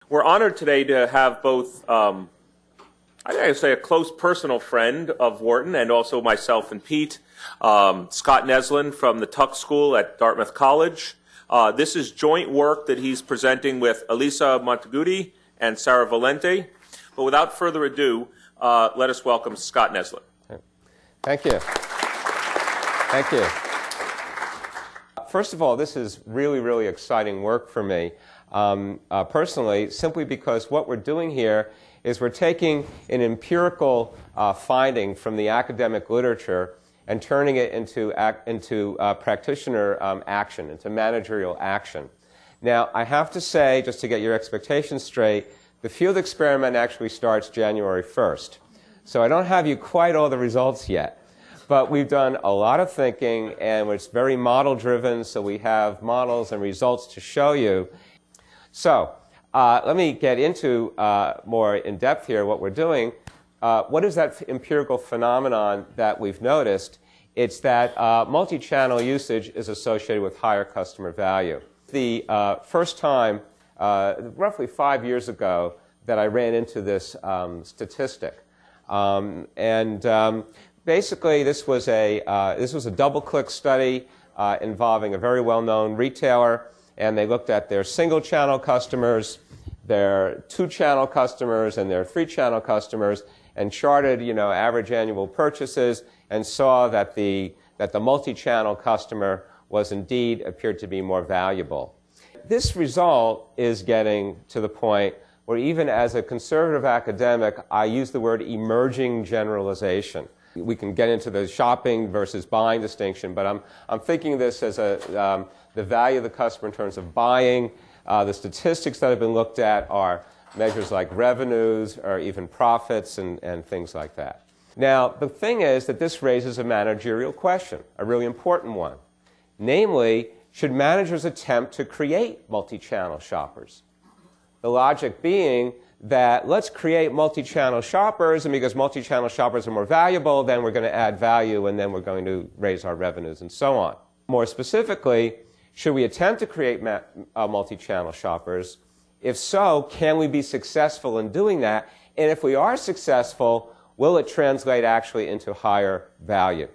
We're honored today to have both, I gotta say, a close personal friend of Wharton and also myself and Pete, Scott Neslin from the Tuck School at Dartmouth College. This is joint work that he's presenting with Elisa Montaguti and Sarah Valente. But without further ado, let us welcome Scott Neslin. Thank you. Thank you. First of all, this is really, really exciting work for me. Personally, simply because what we're doing here is we're taking an empirical finding from the academic literature and turning it into practitioner action, into managerial action. Now, I have to say, just to get your expectations straight, the field experiment actually starts January 1st. So I don't have you quite all the results yet. But we've done a lot of thinking, and it's very model-driven, so we have models and results to show you. So let me get into more in depth here what we're doing. What is that empirical phenomenon that we've noticed? It's that multi-channel usage is associated with higher customer value. The first time, roughly 5 years ago, that I ran into this statistic. Basically, this was a double-click study involving a very well-known retailer, and they looked at their single-channel customers, their two-channel customers, and their three-channel customers, and charted, average annual purchases, and saw that the multi-channel customer was indeed appeared to be more valuable. This result is getting to the point where even as a conservative academic, I use the word emerging generalization. We can get into the shopping versus buying distinction, but I'm thinking of this as the value of the customer in terms of buying. The statistics that have been looked at are measures like revenues or even profits and things like that. Now, the thing is that this raises a managerial question, a really important one. Namely, should managers attempt to create multi-channel shoppers? The logic being that let's create multi-channel shoppers, and because multi-channel shoppers are more valuable, then we're going to add value, and then we're going to raise our revenues, and so on. More specifically, should we attempt to create multi-channel shoppers? If so, can we be successful in doing that? And if we are successful, will it translate actually into higher value?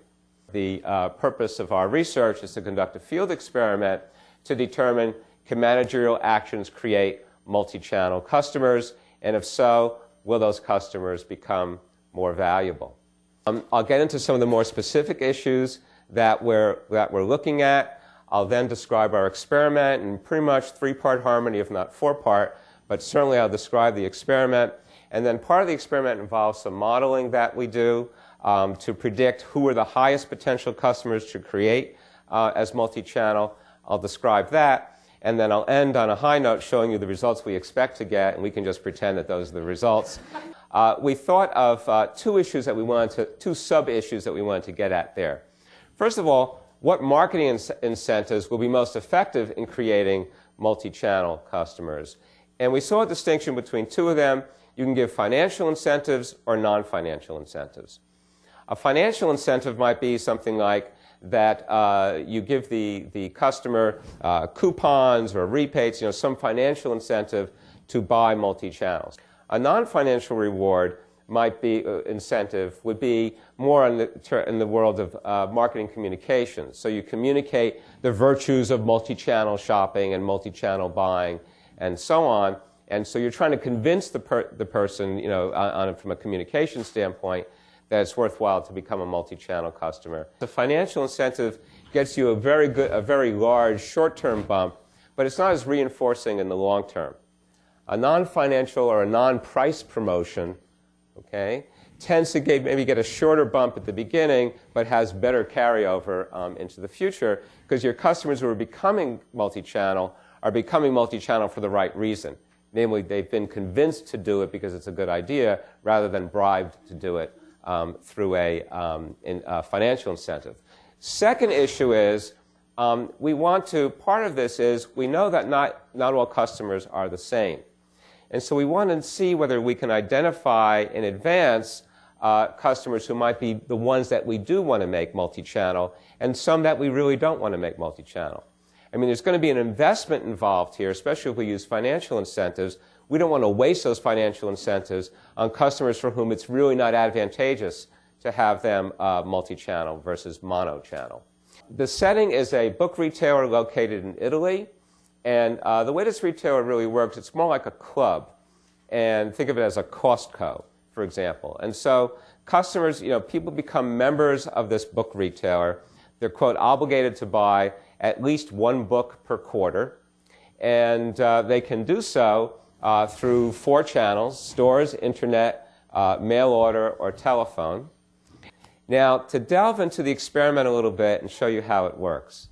The purpose of our research is to conduct a field experiment to determine can managerial actions create multi-channel customers, and if so, will those customers become more valuable? I'll get into some of the more specific issues that we're looking at. I'll then describe our experiment in pretty much three-part harmony, if not four-part, but certainly I'll describe the experiment. And then part of the experiment involves some modeling that we do to predict who are the highest potential customers to create as multi-channel. I'll describe that. And then I'll end on a high note showing you the results we expect to get, and we can just pretend that those are the results. We thought of two sub-issues that we wanted to get at there. First of all, what marketing incentives will be most effective in creating multi-channel customers? And we saw a distinction between two of them. You can give financial incentives or non-financial incentives. A financial incentive might be something like that you give the customer coupons or rebates, some financial incentive to buy multi-channels. A non-financial reward might be would be more in the world of marketing communications. So you communicate the virtues of multi-channel shopping and multi-channel buying and so on. And so you're trying to convince the person, from a communication standpoint, that it's worthwhile to become a multi-channel customer. The financial incentive gets you a very large short-term bump, but it's not as reinforcing in the long term. A non-financial or a non-price promotion, tends to maybe get a shorter bump at the beginning, but has better carryover into the future, because your customers who are becoming multi-channel are becoming multi-channel for the right reason. Namely, they've been convinced to do it because it's a good idea, rather than bribed to do it through a financial incentive. Second issue is part of this is we know that not all customers are the same. And so we want to see whether we can identify in advance customers who might be the ones that we do want to make multi-channel and some that we really don't want to make multi-channel. I mean, there's going to be an investment involved here, especially if we use financial incentives. we don't want to waste those financial incentives on customers for whom it's really not advantageous to have them multi-channel versus mono-channel. The setting is a book retailer located in Italy, and the way this retailer really works, it's more like a club, and think of it as a Costco, for example. And so customers, people become members of this book retailer. They're, quote, obligated to buy at least one book per quarter, and they can do so through 4 channels: stores, internet, mail order, or telephone. Now, to delve into the experiment a little bit and show you how it works,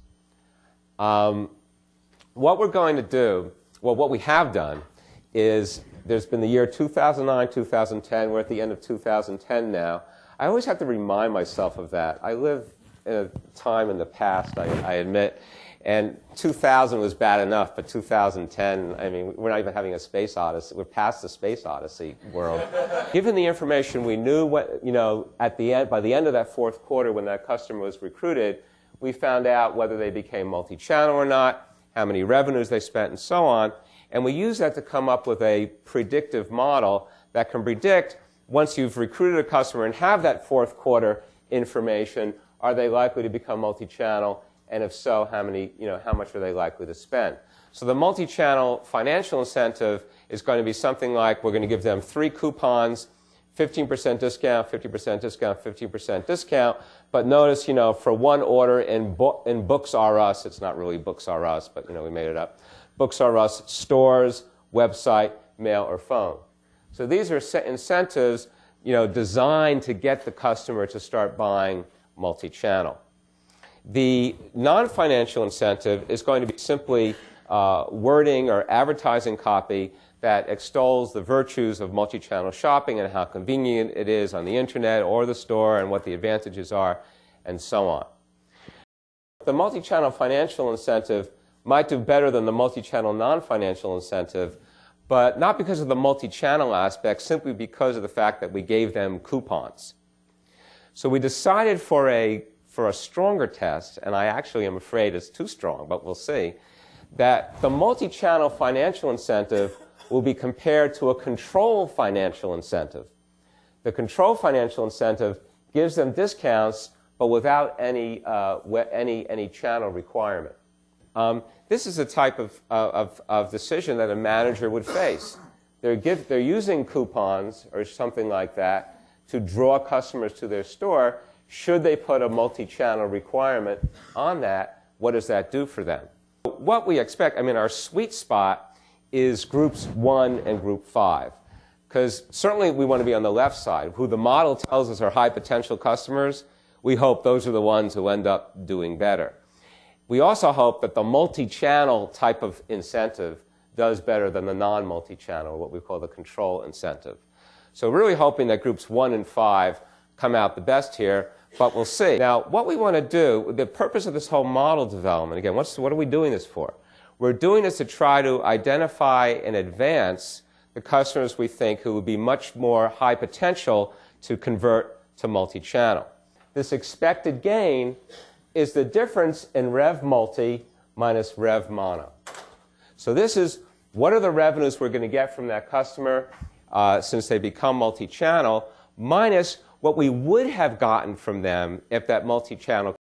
what we're going to do, well, what we have done is there's been the year 2009, 2010. We're at the end of 2010 now. I always have to remind myself of that. I live in a time in the past, I admit, and 2000 was bad enough, but 2010, I mean, we're not even having a space odyssey. We're past the space odyssey world. Given the information we knew, at the end, by the end of that 4th quarter when that customer was recruited, we found out whether they became multi-channel or not, how many revenues they spent, and so on. And we use that to come up with a predictive model that can predict, once you've recruited a customer and have that 4th quarter information, are they likely to become multi-channel? And if so, how much are they likely to spend? So the multi-channel financial incentive is going to be something like, we're going to give them 3 coupons, 15% discount, 50% discount, 15% discount. But notice, for one order in Books R Us, it's not really Books R Us, but we made it up. Books R Us, stores, website, mail, or phone. So these are incentives, designed to get the customer to start buying multi-channel. The non-financial incentive is going to be simply wording or advertising copy that extols the virtues of multi-channel shopping and how convenient it is on the internet or the store and what the advantages are, and so on. The multi-channel financial incentive might do better than the multi-channel non-financial incentive, but not because of the multi-channel aspect, simply because of the fact that we gave them coupons. So we decided for a stronger test, and I actually am afraid it's too strong, but we'll see, that the multi-channel financial incentive will be compared to a control financial incentive. The control financial incentive gives them discounts, but without any channel requirement. This is a type of decision that a manager would face. They're using coupons or something like that to draw customers to their store. Should they put a multi-channel requirement on that? What does that do for them? What we expect, our sweet spot is groups 1 and group 5. Because certainly we want to be on the left side. Who the model tells us are high potential customers, we hope those are the ones who end up doing better. We also hope that the multi-channel type of incentive does better than the non-multi-channel, what we call the control incentive. So really hoping that groups 1 and 5 come out the best here, but we'll see. Now, what we want to do, the purpose of this whole model development, again, what are we doing this for? We're doing this to try to identify in advance the customers we think who would be much more high potential to convert to multi-channel. This expected gain is the difference in rev multi minus rev mono. So this is, what are the revenues we're going to get from that customer since they become multi-channel, minus what we would have gotten from them if that multi-channel